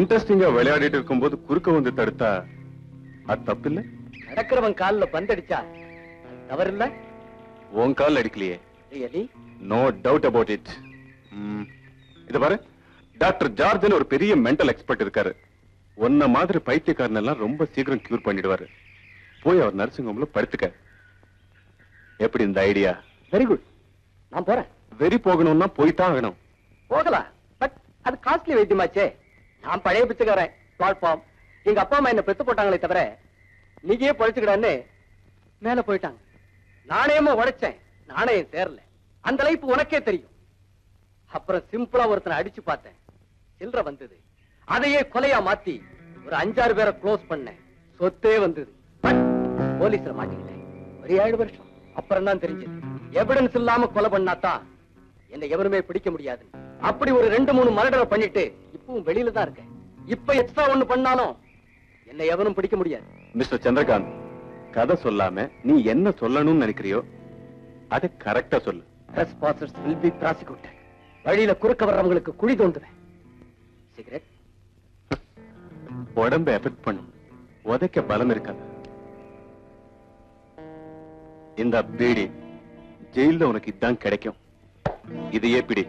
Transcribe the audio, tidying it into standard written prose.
இன்ட்ரெஸ்டிங்கா விளையாடிட்டு இருக்கும்போது குறுக்க வந்து தடுத்தா அது தப்பு இல்ல? நடக்கிறவன் காலில் பந்தடிச்சா தவறு இல்ல? உன் கால் அடிக்கலையே. Really? No doubt about it. இத பாரு, டாக்டர் ஜார்ஜ் ஒரு பெரிய மென்டல் எக்ஸ்பர்ட் இருக்காரு. ஒன்ன மாதிரி பைத்தியக்காரன் எல்லாம் ரொம்ப சீக்கிரம் கியூர் பண்ணிடுவாரு. போய் அவர் நர்சிங் ஹோம்ல படுத்துக்க. எப்படி இந்த ஐடியா? வெரி குட், நான் போறேன். வெறி போகணும்னா போய்தான் ஆகணும். போகலாம், பட் அது காஸ்ட்லி வைத்தியமாச்சே. நான் பழைய பிச்சைக்காரன், பிளாட்ஃபார்ம். எங்க அப்பா அம்மா என்ன பெத்து போட்டாங்களே தவிர நீயே பழிச்சுக்கிடான்னு மேல போயிட்டாங்க. நாணயமா உழைச்சேன், நாணயம் சேரல. அந்த லைஃப் உனக்கே தெரியும். அப்புறம் சிம்பிளா ஒருத்தனை அடிச்சு பார்த்தேன், சில்லற வந்தது. அதையே கொலையா மாத்தி ஒரு 5-6 பேரை க்ளோஸ் பண்ணேன், சொத்தே வந்தது. பட் போலீஸ்ல மாட்டிக்கிட்டேன். ஒரு 7 வருஷம். அப்புறம் தான் தெரிஞ்சது, எவிடன்ஸ் இல்லாம கொலை பண்ணாதான் என்னை எவருமே பிடிக்க முடியாது. அப்படி ஒரு 2-3 மர்டரை பண்ணிட்டு இப்பவும் வெளியில தான் இருக்கேன். இப்ப எக்ஸ்ட்ரா ஒண்ணு பண்ணாலும் என்னை எவனும் பிடிக்க முடியாது. மிஸ்டர் சந்திரகாந்த், கதை சொல்லாம நீ என்ன சொல்லணும்னு நினைக்கிறியோ அதை கரெக்டா சொல்லு. Trespassers will be prosecuted. வழியில குறுக்க வர்றவங்களுக்கு குழி தோண்டுவேன். சிகரெட் உடம்பை எஃபெக்ட் பண்ணும், உதைக்க பலம் இருக்காது. இந்த பீடி ஜெயில உனக்கு இதான் கிடைக்கும். இதையே பிடி.